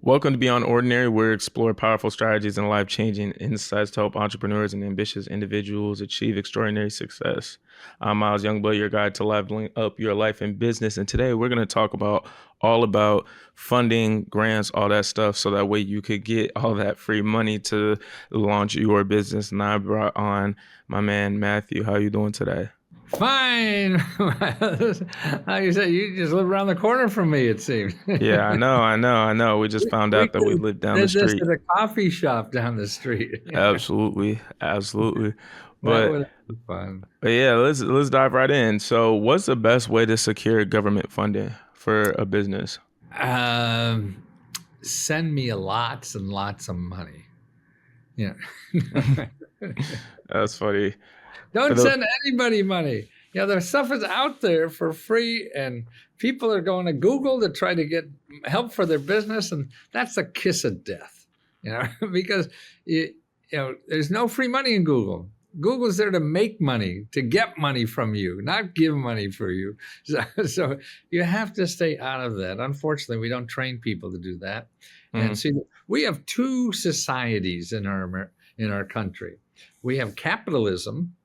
Welcome to Beyond Ordinary, where we explore powerful strategies and life-changing insights to help entrepreneurs and ambitious individuals achieve extraordinary success. I'm Myles, youngblood, your guide to leveling up your life and business. And today we're going to talk about all about funding, grants, all that stuff, so that way you could get all that free money to launch your business. And I brought on my man, Matthew. How are you doing today? Fine. How you say, you just live around the corner from me, it seems. Yeah, I know. We just found We out that we could live down the have did this street. at a coffee shop down the street. Absolutely. That But would have been fun. But yeah, let's dive right in. So, what's the best way to secure government funding for a business? Um, Send me lots and lots of money. Yeah. That's funny. For Don't the, send anybody money. The stuff is out there for free, and people are going to Google to try to get help for their business, and that's a kiss of death. Because there's no free money in Google. Google's there to make money, to get money from you, not give money for you. So you have to stay out of that. Unfortunately, we don't train people to do that. And see, we have two societies in our country. We have capitalism.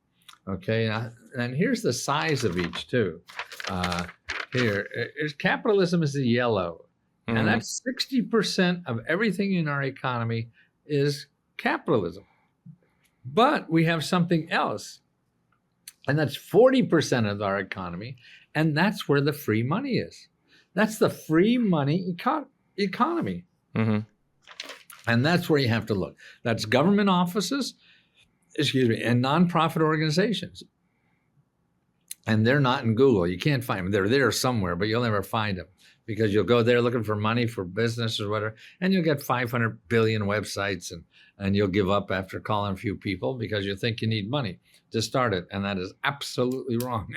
Okay, and here's the size of each too. Capitalism is the yellow, and that's 60% of everything in our economy is capitalism. But we have something else, and that's 40% of our economy, and that's where the free money is. That's the free money economy. And that's where you have to look. That's government offices, and nonprofit organizations. And they're not in Google. You can't find them. They're there somewhere, but you'll never find them because you'll go there looking for money for business or whatever, and you'll get 500 billion websites, and you'll give up after calling a few people because you think you need money to start it, and that is absolutely wrong.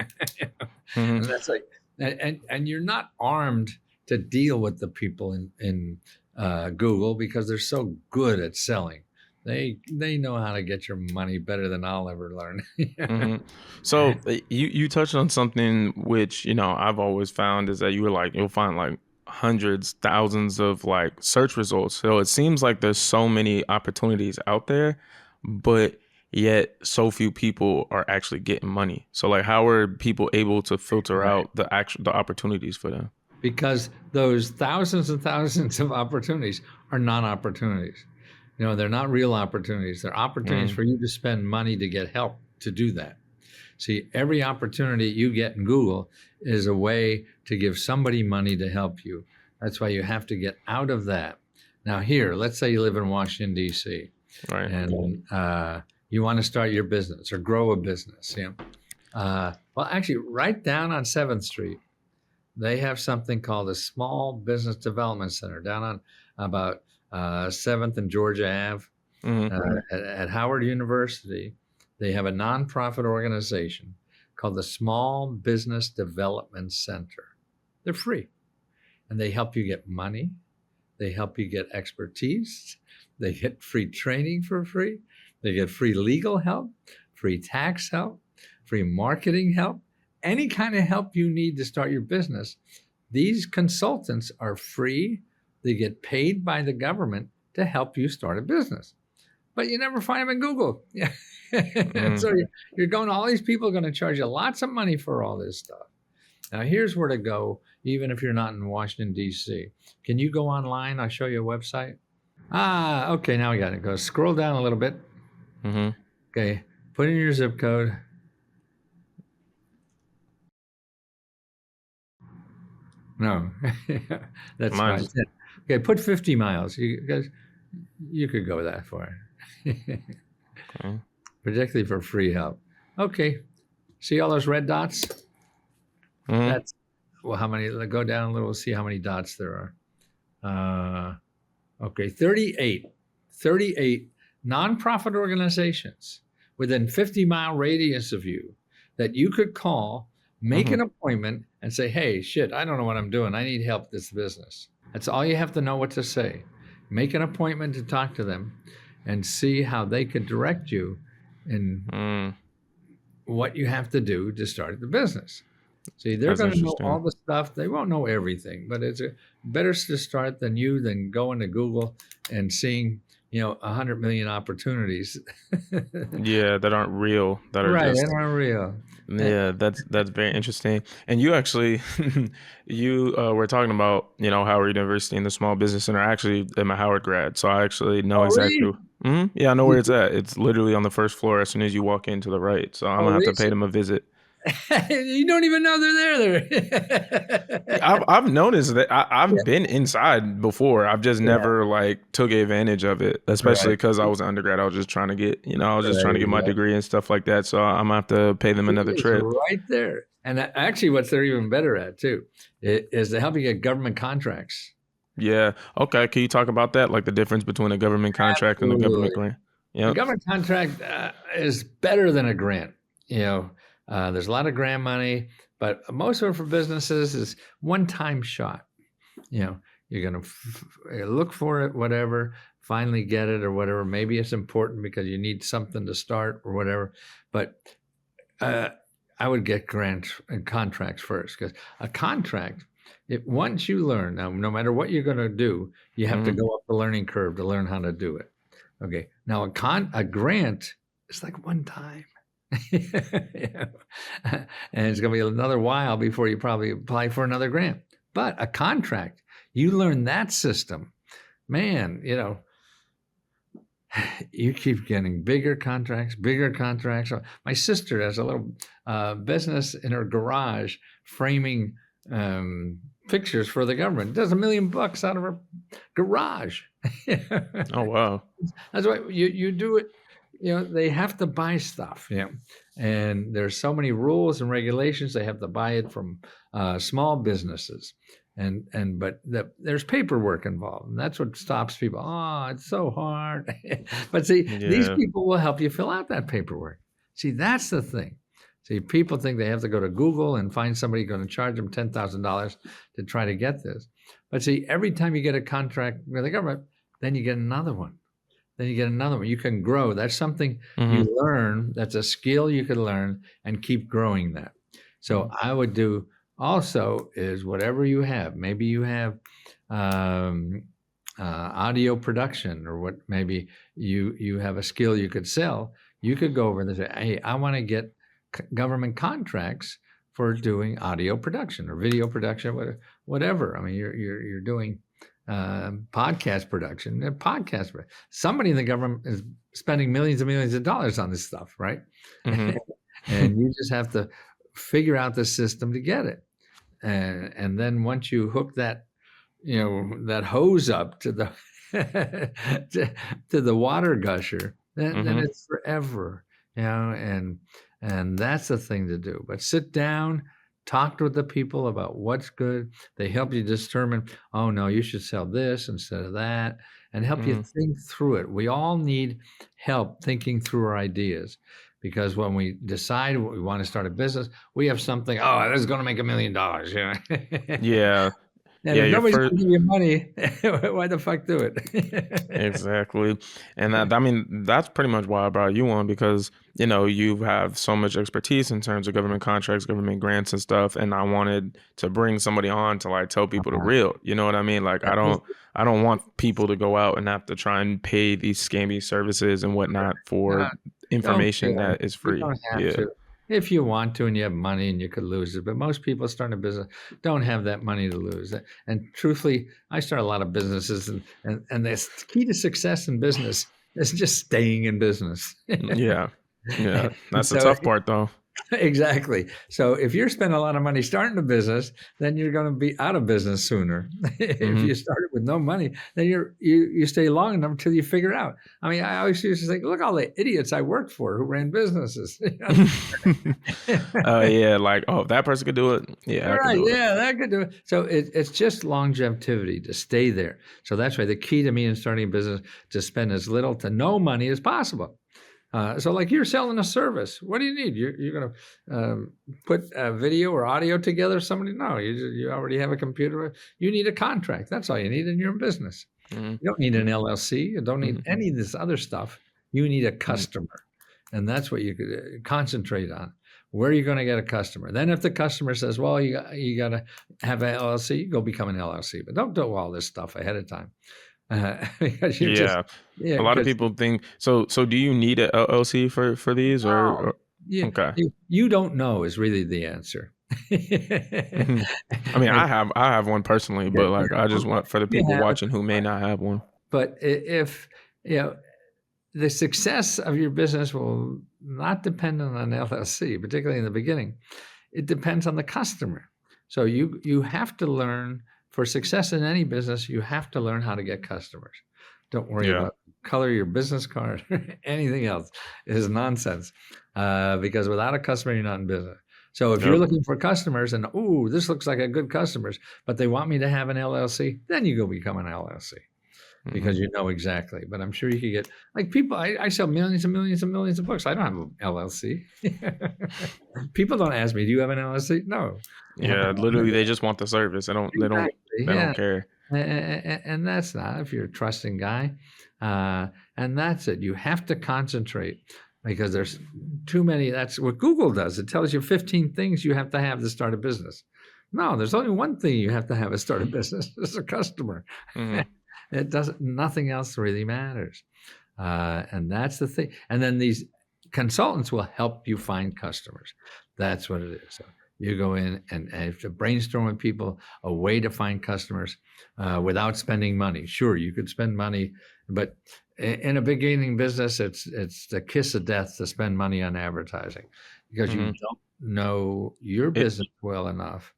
And that's like, and you're not armed to deal with the people in Google because they're so good at selling. They know how to get your money better than I'll ever learn. So you touched on something which I've always found is that you'll find like hundreds, thousands of like search results. So it seems like there's so many opportunities out there, but yet so few people are actually getting money. So like, how are people able to filter out the opportunities for them? Because those thousands and thousands of opportunities are non-opportunities. They're not real opportunities. They're opportunities for you to spend money to get help to do that. See, every opportunity you get in Google is a way to give somebody money to help you. That's why you have to get out of that. Now here, let's say you live in Washington, D.C. Right. And you want to start your business or grow a business. Well, actually, right down on 7th Street, they have something called a Small Business Development Center down on about 7th and Georgia Ave. At Howard University. They have a nonprofit organization called the Small Business Development Center. They're free, and they help you get money. They help you get expertise. They get free training for free. They get free legal help, free tax help, free marketing help, any kind of help you need to start your business. These consultants are free. They get paid by the government to help you start a business. But you never find them in Google. So you're going, all these people are going to charge you lots of money for all this stuff. Now, here's where to go, even if you're not in Washington, D.C. Can you go online? I'll show you a website. Okay, now we got it. Go scroll down a little bit. Okay, put in your zip code. No, that's fine. Okay, put 50 miles. You could go that far. Particularly for free help. Okay, see all those red dots? That's, well, how many? Go down a little, see how many dots there are. Okay, 38 nonprofit organizations within 50-mile radius of you that you could call, make an appointment, and say, hey, shit, I don't know what I'm doing. I need help with this business. That's all you have to know what to say. Make an appointment to talk to them and see how they could direct you in what you have to do to start the business. See, they're That's going to know interesting. all the stuff. They won't know everything, but it's better to start than going to Google and seeing 100 million opportunities. Yeah, that aren't real, that are Right, and just unreal. Uh, yeah, that's very interesting. And you actually you were talking about, Howard University and the Small Business Center. I actually am a Howard grad, so I actually know oh, exactly. really? Yeah, I know where You- it's at. It's literally on the first floor as soon as you walk in to the right. So I'm Oh, gonna have really? to pay them a visit. You don't even know they're I've there. I've noticed that Yeah, I've been inside before. I've just yeah, never like took advantage of it, especially right, because I was an undergrad. I was just trying to get, I was just trying to get my right. degree and stuff like that. So I'm gonna have to pay them It another is trip. right there. And actually, what they're even better at too is to help you get government contracts. Yeah. Okay. Can you talk about that? Like the difference between a government contract and a government Absolutely. grant? A Yep. government contract is better than a grant. There's a lot of grant money, but most of it for businesses is one-time shot. You're going to look for it, whatever, finally get it or whatever. Maybe it's important because you need something to start or whatever. But uh, I would get grants and contracts first because a contract, once you learn, now, no matter what you're going to do, you have to Hmm. go up the learning curve to learn how to do it. Okay. Now a grant is like one time. Yeah. And it's going to be another while before you probably apply for another grant. But a contract, you learn that system, man, you keep getting bigger contracts, bigger contracts. My sister has a little business in her garage framing pictures for the government. Does $1 million out of her garage. Oh wow. That's why you do it. They have to buy stuff. And there's so many rules and regulations. They have to buy it from small businesses, but there's paperwork involved, and that's what stops people. Oh, it's so hard. But see, these Yeah. people will help you fill out that paperwork. See, that's the thing. See, people think they have to go to Google and find somebody going to charge them $10,000 to try to get this. But see, every time you get a contract with the government, then you get another one. Then you get another one. You can grow. That's something you Hmm. learn. That's a skill you can learn and keep growing that. So I would do also is whatever you have. Maybe you have um, audio production, or what? Maybe you have a skill you could sell. You could go over and say, "Hey, I want to get government contracts for doing audio production or video production, whatever." I mean, you're doing podcast production. Somebody in the government is spending millions and millions of dollars on this stuff, right? Hmm. And you just have to figure out the system to get it. And then once you hook that hose up to the to the water gusher, then Hmm. it's forever. And that's the thing to do. But sit down, talk to the people about what's good. They help you determine, oh no, you should sell this instead of that, and help you Hmm. think through it. We all need help thinking through our ideas. Because when we decide we want to start a business, we have something. Oh, this is going to make $1 million. Yeah. And Yeah. if Your nobody's first. going to give you money, why the fuck do it? Exactly. And I mean, that's pretty much why I brought you on because, you have so much expertise in terms of government contracts, government grants and stuff. And I wanted to bring somebody on to like tell people the real, you know what I mean? Like I don't want people to go out and have to try and pay these scammy services and whatnot for No, don't information feel that is you free. don't have Yeah. to. If you want to and you have money and you could lose it, but most people starting a business don't have that money to lose. And truthfully, I start a lot of businesses, and the key to success in business is just staying in business. Yeah. Yeah. And That's the so tough part though. exactly. So if you're spending a lot of money starting a business, then you're going to be out of business sooner. If Hmm. you started with no money, then you stay long enough until you figure it out. I mean, I always used to think, look all the idiots I worked for who ran businesses. Oh yeah, like oh, if that person could do it, yeah, I could Right? do it. Yeah, that could do it. So it's just longevity to stay there. So that's why the key to me in starting a business to spend as little to no money as possible. So like you're selling a service. What do you need? You're going to put a video or audio together? Somebody? No, you already have a computer. You need a contract. That's all you need in your business. Mhm, You don't need an LLC. You don't need mhm, any of this other stuff. You need a mhm, customer. And that's what you could concentrate on. Where are you going to get a customer? Then if the customer says, well, you got to have an LLC, go become an LLC. But don't do all this stuff ahead of time. Because you're just, Yeah. yeah, A lot of because people think so. So do you need a LLC for these no, or okay? you don't know is really the answer. Mhm. I mean, And I have one personally, but like I just want for the you people have it, watching who may not have one. but if you know the success of your business will not depend on an LLC, particularly in the beginning. It depends on the customer. So you have to learn for success in any business. You have to learn how to get customers. Don't worry Yeah. about color your business card. Anything else is nonsense because without a customer, you're not in business. So if you're Yep. looking for customers and oh, this looks like a good customers, but they want me to have an LLC, then you go become an LLC Hmm. because you know exactly. But I'm sure you could get like people. I sell millions and millions and millions of books. I don't have an LLC. People don't ask me, "Do you have an LLC?" No. Yeah. Literally, they just want the service. They don't. They don't. Exactly. They Yeah, don't care. and that's not if you're a trusting guy, and that's it. You have to concentrate because there's too many. That's what Google does. It tells you 15 things you have to start a business. No, there's only one thing you have to start a business. It's a customer. Hmm. It doesn't. Nothing else really matters, and that's the thing. And then these consultants will help you find customers. That's what it is. So you go in and have to brainstorm with people a way to find customers without spending money. Sure, you could spend money, but in a beginning business, it's the kiss of death to spend money on advertising because you Hmm. don't know your It. business well enough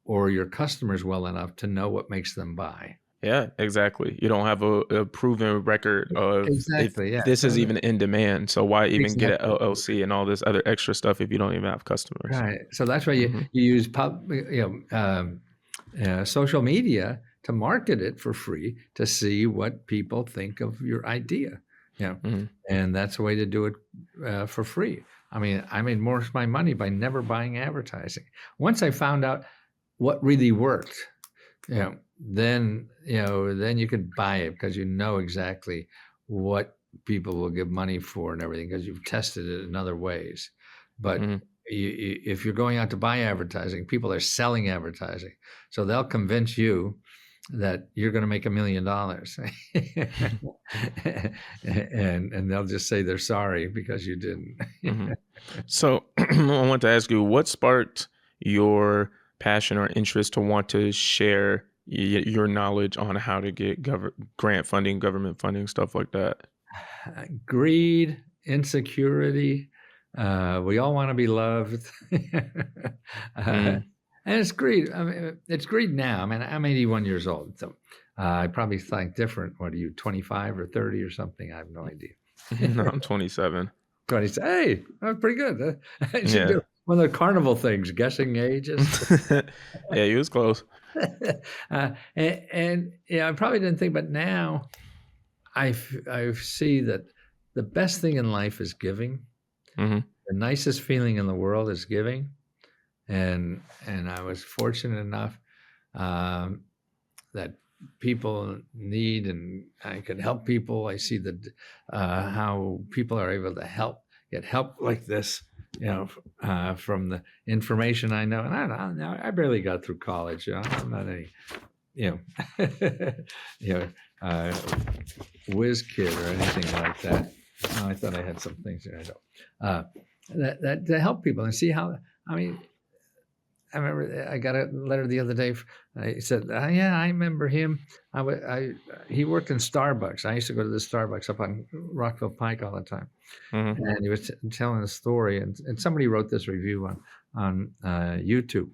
or your customers well enough to know what makes them buy. Yeah. Exactly. You don't have a proven record of if Exactly. Yeah. this is even in demand. So why even get an Exactly. LLC and all this other extra stuff if you don't even have customers? Right. So that's why Hmm. you use social media to market it for free to see what people think of your idea. Yeah, Hmm. and that's a way to do it for free. I mean, I made more of my money by never buying advertising. Once I found out what really worked, then you could buy it because you know exactly what people will give money for and everything because you've tested it in other ways. But Hmm. if you're going out to buy advertising, people are selling advertising, so they'll convince you that you're going to make $1 million, and they'll just say they're sorry because you didn't. Hmm. So I want to ask you, what sparked your passion or interest to want to share your knowledge on how to get grant funding, government funding, stuff like that? Greed, insecurity. We all want to be loved. Mm, And it's greed. I mean, it's greed now. I mean, I'm 81 years old, so I probably think different. What are you, 25 or 30 or something? I have no idea. no, I'm 27. 20. Hey, that's pretty good. I should Yeah. do one of the carnival things, guessing ages. Yeah, you was close. And yeah, I probably didn't think, but now I see that the best thing in life is giving. Hmm. The nicest feeling in the world is giving, and I was fortunate enough um, that people need, and I could help people. I see that how people are able to get help like this, from the information I know. And I barely got through college. I'm not any, you know, you know, uh, whiz kid or anything like that. I thought I had some things that I don't. That to help people and see how. I mean, I remember I got a letter the other day. He said, "Yeah, I remember him. He worked in Starbucks. I used to go to the Starbucks up on Rockville Pike all the time." Hmm. And he was telling a story, and somebody wrote this review on YouTube,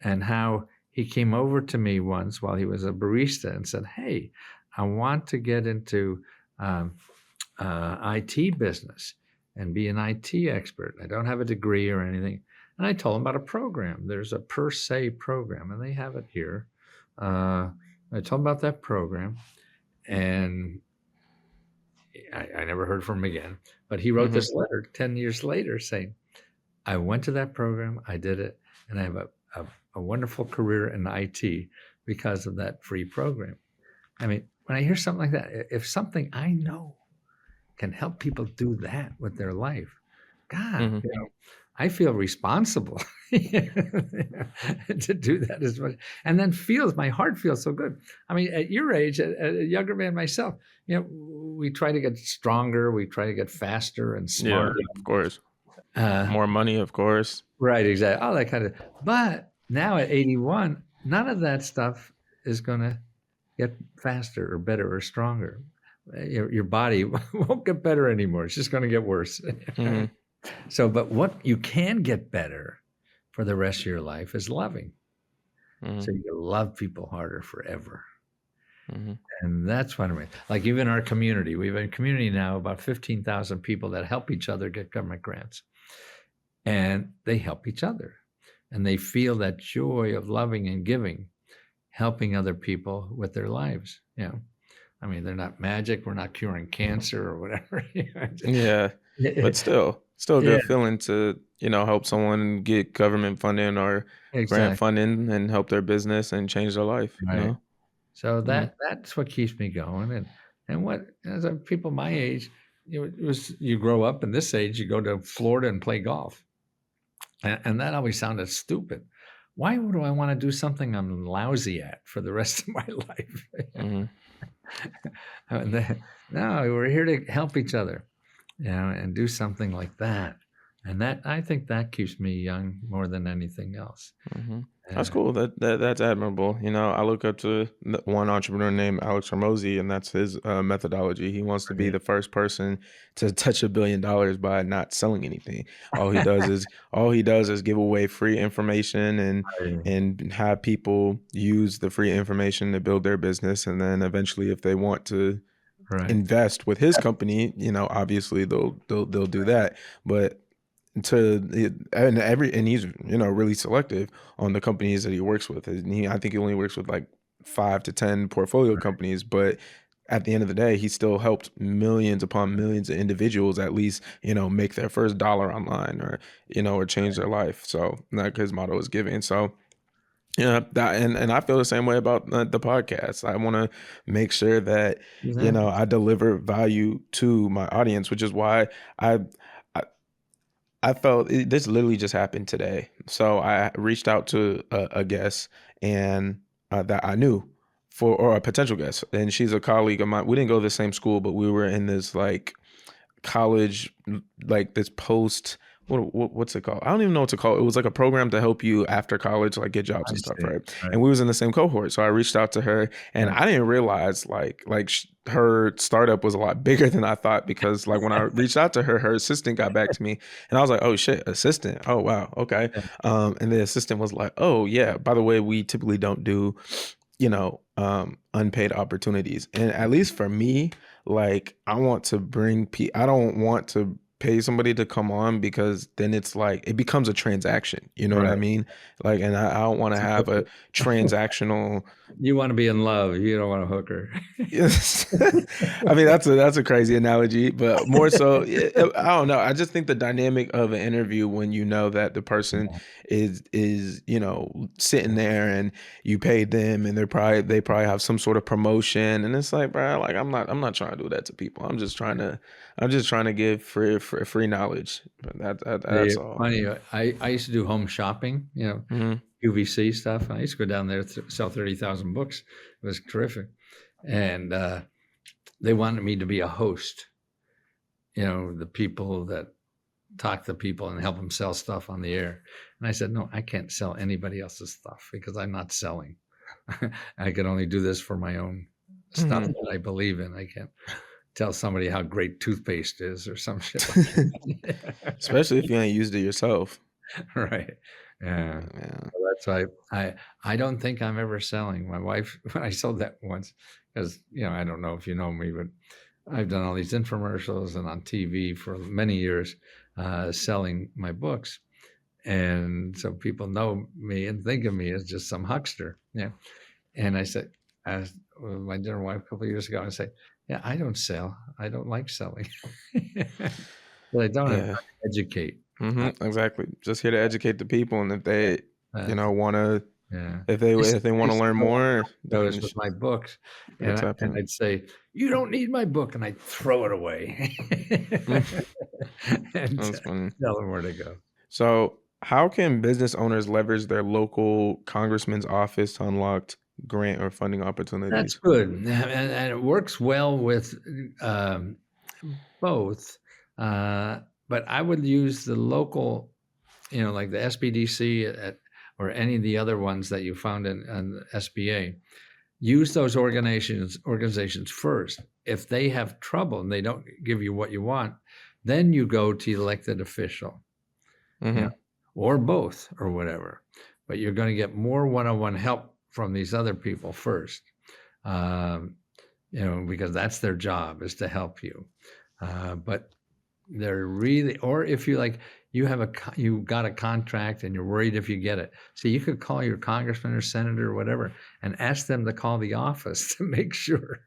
and how he came over to me once while he was a barista and said, "Hey, I want to get into IT business and be an IT expert. I don't have a degree or anything." And I told him about a program. There's a per se program, and they have it here. I told him about that program, and I never heard from him again. But he wrote Hmm. this letter 10 years later saying, I went to that program, I did it, and I have a wonderful career in IT because of that free program. I mean, when I hear something like that, if something I know can help people do that with their life, God, Hmm. I feel responsible to do that as much, and then my heart feels so good. I mean, at your age, a younger man myself, we try to get stronger, we try to get faster and Yeah, smarter. of course. Uh, More money, of course. right, exactly, all that kind of. But now at 81, none of that stuff is going to get faster or better or stronger. Your body won't get better anymore. It's just going to get worse. Hmm. So, but what you can get better for the rest of your life is loving. Hmm. So you can love people harder forever. Hmm. And that's what I mean. Like even our community, we have a community now, about 15,000 people that help each other get government grants. And they help each other. And they feel that joy of loving and giving, helping other people with their lives. I mean, they're not magic. We're not curing cancer or whatever. Yeah, but still a Yeah, good feeling to, help someone get government funding or grant exactly. funding and help their business and change their life. Right. So Mhm. that's what keeps me going. And what as people my age, you grow up in this age, you go to Florida and play golf, and that always sounded stupid. Why would I want to do something I'm lousy at for the rest of my life? Mhm. No, we're here to help each other, and do something like that. And that I think that keeps me young more than anything else. Mhm. That's Uh, cool. That's admirable. I look up to one entrepreneur named Alex Ramosi, and that's his methodology. He wants to be right, the first person to touch $1 billion by not selling anything. All he does is give away free information and right, and have people use the free information to build their business, and then eventually, if they want to right, invest with his company, obviously they'll do that. But and he's really selective on the companies that he works with. And I think he only works with like 5 to 10 portfolio companies, but at the end of the day, he still helped millions upon millions of individuals at least make their first dollar online, or change their life. So like his motto is giving. So yeah, and I feel the same way about the podcast. I want to make sure that exactly. I deliver value to my audience, which is why I I, I felt this literally just happened today. So I reached out to a guest and that I knew or a potential guest, and she's a colleague of mine. We didn't go to the same school, but we were in this like college, like this post what's it called? I don't even know what to call it. It was like a program to help you after college, like get jobs I and stuff, see. right? Right, And we was in the same cohort, so I reached out to her, and right. I didn't realize her startup was a lot bigger than I thought, because like when I reached out to her assistant got back to me, and I was like, oh shit, assistant, oh wow, okay. Yeah, And the assistant was like, oh yeah, by the way, we typically don't do unpaid opportunities. And at least for me, like I don't want to pay somebody to come on, because then it's like it becomes a transaction. You know what I right. mean? Like, and I don't want to It's a have a hooker. transactional. You wanna be in love, you don't want a hooker. Yes. I mean, that's a crazy analogy, but more so, I don't know. I just think the dynamic of an interview, when you know that the person is sitting there and you paid them, and they probably have some sort of promotion, and it's like, bro, like I'm not trying to do that to people. I'm just trying to give free knowledge. But that's all. Funny, I used to do home shopping, Hmm. QVC stuff. I used to go down there to sell 30,000 books. It was terrific. And they wanted me to be a host, the people that talk to people and help them sell stuff on the air. And I said, no, I can't sell anybody else's stuff because I'm not selling. I can only do this for my own stuff Hmm. that I believe in. I can't tell somebody how great toothpaste is or some shit like that. Especially if you ain't used it yourself. Right. Yeah. Yeah. So that's why I don't think I'm ever selling. My wife, when I sold that once, because I don't know if you know me, but I've done all these infomercials and on TV for many years, selling my books, and so people know me and think of me as just some huckster. Yeah. And I said, asked my dear wife a couple of years ago, I said, "Yeah, I don't sell. I don't like selling, but I don't have time Yeah. to educate." Exactly. Just here to educate the people, and if Yeah, they, that's want to, yeah. if they if they I want to used to learn go on more, shows definitely with my books, should tap and in. I'd say, "You don't need my book," and I'd throw it away Mm, and that's funny. tell them where to go. So, how can business owners leverage their local congressman's office to unlock grant or funding That's opportunities? good, and it works well with um, both. But I would use the local, like the SBDC or any of the other ones that you found in the SBA. Use those organizations first. If they have trouble and they don't give you what you want, then you go to elected official, you know, Mm-hmm. or both or whatever. But you're going to get more one-on-one help from these other people first, um, because that's their job is to help you. But they're really, or if you like, you got a contract and you're worried if you get it. So you could call your congressman or senator or whatever and ask them to call the office to make sure.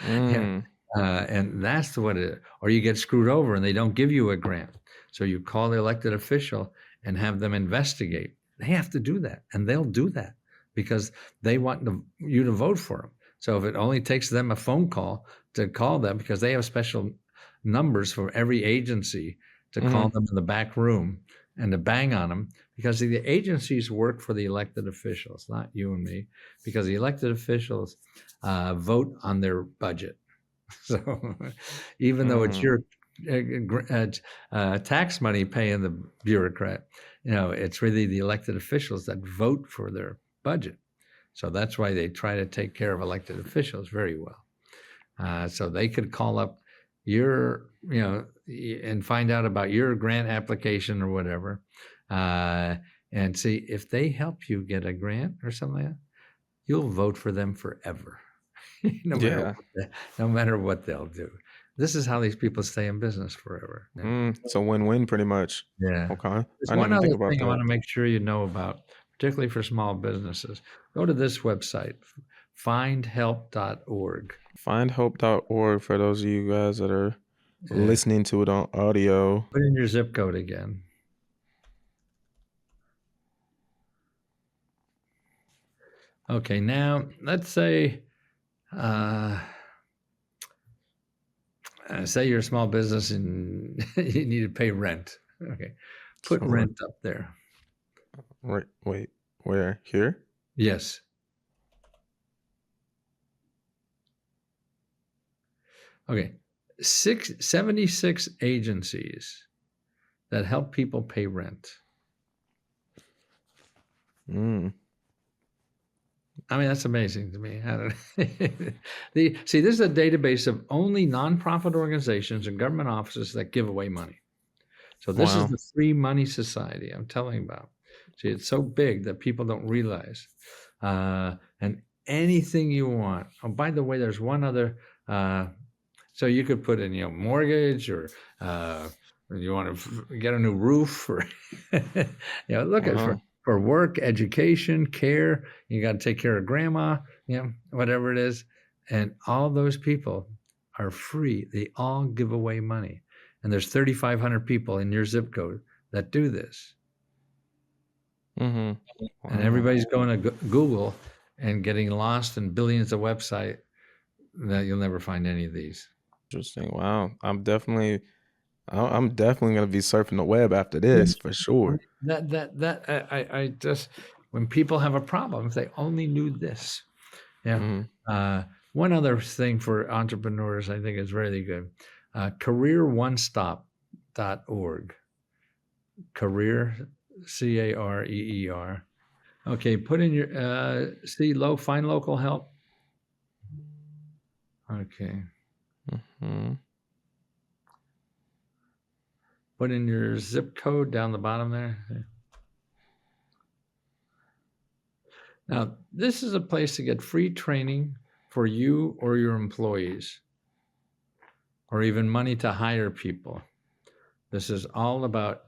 Yeah. Mm. And that's what it is. Or you get screwed over and they don't give you a grant. So you call the elected official and have them investigate. They have to do that, and they'll do that because they want you to vote for them. So if it only takes them a phone call to call them, because they have special numbers for every agency to call Mm-hmm. them in the back room and to bang on them, because the agencies work for the elected officials, not you and me, because the elected officials vote on their budget. So even though it's Mm. your tax money paying the bureaucrat, it's really the elected officials that vote for their budget. So that's why they try to take care of elected officials very well. So they could call up and find out about your grant application or whatever, and see if they help you get a grant or something like that. You'll vote for them forever, no matter Yeah. what no matter what they'll do. This is how these people stay in business forever. Yeah. It's a win-win pretty much. Yeah. Okay. There's I didn't one even think other about thing I want that. to make sure you know about, particularly for small businesses. Go to this website, findhelp.org. Findhope.org for those of you guys that are Yeah. listening to it on audio. Put in your zip code again. Okay, now let's say say you're a small business and you need to pay rent. Okay, put So rent up there. wait, where? Here? Yes. Okay, 76 agencies that help people pay rent. Mm. I mean, that's amazing to me. I don't see, this is a database of only nonprofit organizations and government offices that give away money. So this is Wow. the Free Money Society I'm telling you about. See, it's so big that people don't realize. And anything you want. Oh, by the way, there's one other. So you could put in, mortgage, or you want to get a new roof, or look at Wow. for work, education, care. You got to take care of grandma, whatever it is, and all those people are free. They all give away money. And there's 3,500 people in your zip code that do this. Mm-hmm. And Wow. everybody's going to Google and getting lost in billions of websites that you'll never find any of these. Interesting. Wow. I'm definitely gonna be surfing the web after this for sure. I just, when people have a problem, if they only knew this. Yeah. Mm-hmm. One other thing for entrepreneurs I think is really good. CareerOneStop.org. Career, CAREER. Okay, put in your find local help. Okay. Mm-hmm. Put in your zip code down the bottom there. Now, this is a place to get free training for you or your employees, or even money to hire people. This is all about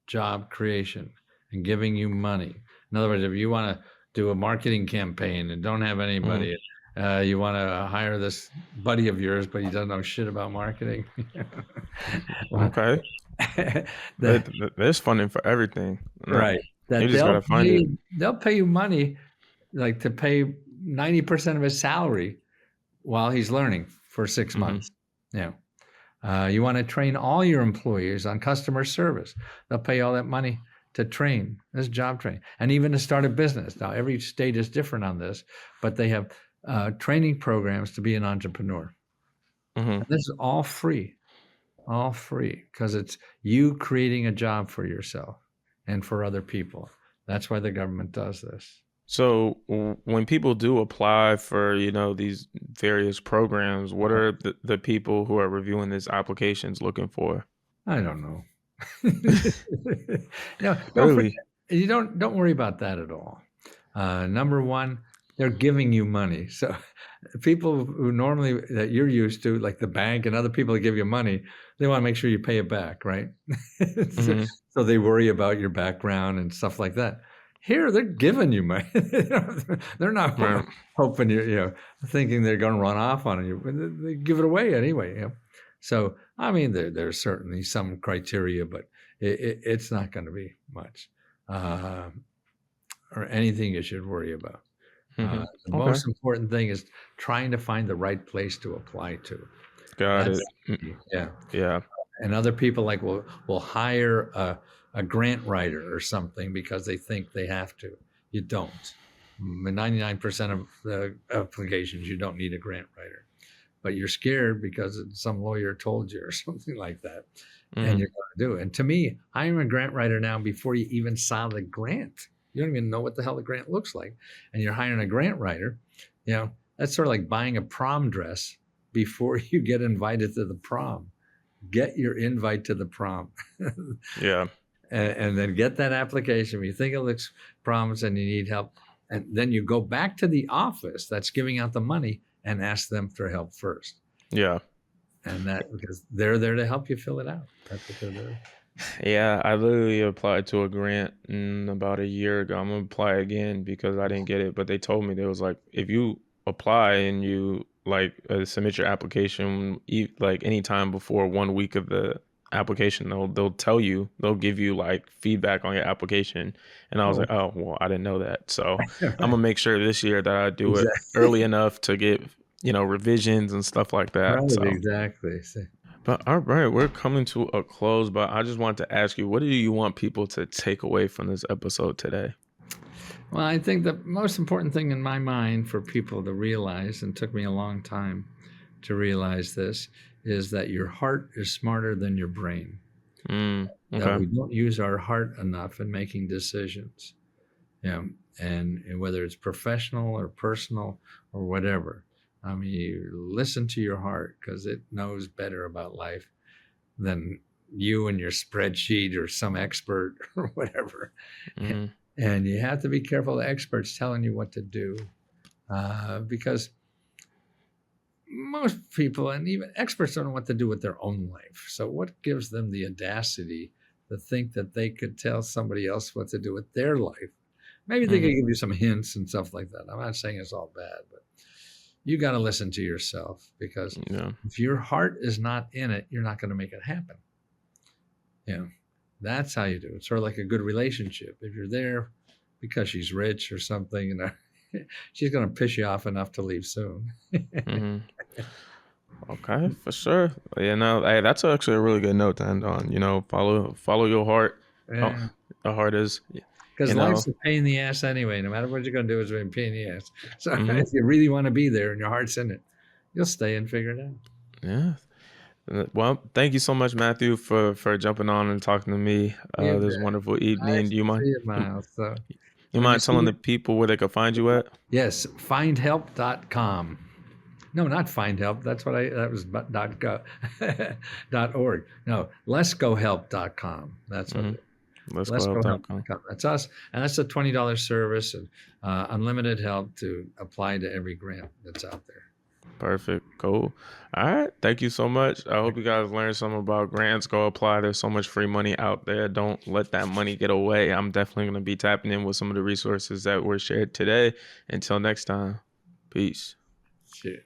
job creation and giving you money. In other words, if you want to do a marketing campaign and don't have anybody, you want to hire this buddy of yours, but he doesn't know shit about marketing. Okay. There's funding for everything. Right. You That just gotta find it. they'll pay you money, like to pay 90% of his salary while he's learning for 6 Mm-hmm. months. Yeah. You want to train all your employees on customer service. They'll pay all that money to train. This job training, and even to start a business. Now, every state is different on this, but they have training programs to be an entrepreneur. Mm-hmm. And this is all free because it's you creating a job for yourself and for other people. That's why the government does this. So when people do apply for, these various programs, what are the people who are reviewing these applications looking for? I don't know. No, don't Really? forget, you don't worry about that at all. Number one, they're giving you money. So people who normally that you're used to, like the bank and other people that give you money, they want to make sure you pay it back, right? so, Mm-hmm. so they worry about your background and stuff like that. Here, they're giving you money. They're not Right. hoping you're, thinking they're going to run off on you. They give it away anyway. So, I mean, there's certainly some criteria, but it's not going to be much or anything you should worry about. Mm-hmm. The Okay. most important thing is trying to find the right place to apply to. Got That's it. key. Yeah. Yeah. And other people will hire a grant writer or something because they think they have to. You don't. 99% of the applications, you don't need a grant writer. But you're scared because some lawyer told you or something like that, and you're going to do it. And to me, I'm a grant writer now before you even saw the grant. You don't even know what the hell the grant looks like, and you're hiring a grant writer. That's sort of like buying a prom dress before you get invited to the prom. Get your invite to the prom. Yeah. And then get that application. If you think it looks promising and you need help, and then you go back to the office that's giving out the money and ask them for help first. Yeah. And that because they're there to help you fill it out. That's what they're doing. Yeah, I literally applied to a grant about a year ago. I'm gonna apply again because I didn't get it, but they told me, they was like, if you apply and you like submit your application like anytime before 1 week of the application, they'll tell you, they'll give you like feedback on your application. And I was like, oh well, I didn't know that, so I'm gonna make sure this year that I do it early enough to get revisions and stuff like that. Right, So exactly. but all right, we're coming to a close, but I just want to ask you, what do you want people to take away from this episode today? Well, I think the most important thing in my mind for people to realize, and took me a long time to realize this, is that your heart is smarter than your brain. Okay. That we don't use our heart enough in making decisions. And whether it's professional or personal or whatever. I mean, you listen to your heart because it knows better about life than you and your spreadsheet or some expert or whatever. Mm-hmm. And you have to be careful of the experts telling you what to do because most people and even experts don't know what to do with their own life. So what gives them the audacity to think that they could tell somebody else what to do with their life? Maybe they could give you some hints and stuff like that. I'm not saying it's all bad, but you got to listen to yourself because if your heart is not in it, you're not going to make it happen. That's how you do it. It's sort of like a good relationship. If you're there because she's rich or something, she's going to piss you off enough to leave soon. Okay, for sure. Hey, that's actually a really good note to end on. Follow your heart. Yeah. The heart is, because life's a pain in the ass anyway. No matter what you're going to do, it's a pain in the ass. So if you really want to be there and your heart's in it, you'll stay and figure it out. Yeah. Well, thank you so much, Matthew, for jumping on and talking to me this wonderful evening. Nice Do you mind? See you, Myles. So, you mind telling the people where they can find you at? Yes, findhelp.com. No, not find help. That's what that was .org. No, leskohelp.com. That's what it is. Lesko.com. That's us. And that's a $20 service and unlimited help to apply to every grant that's out there. Perfect. Cool. All right. Thank you so much. I hope you guys learned something about grants. Go apply. There's so much free money out there. Don't let that money get away. I'm definitely going to be tapping in with some of the resources that were shared today. Until next time, peace. Cheers.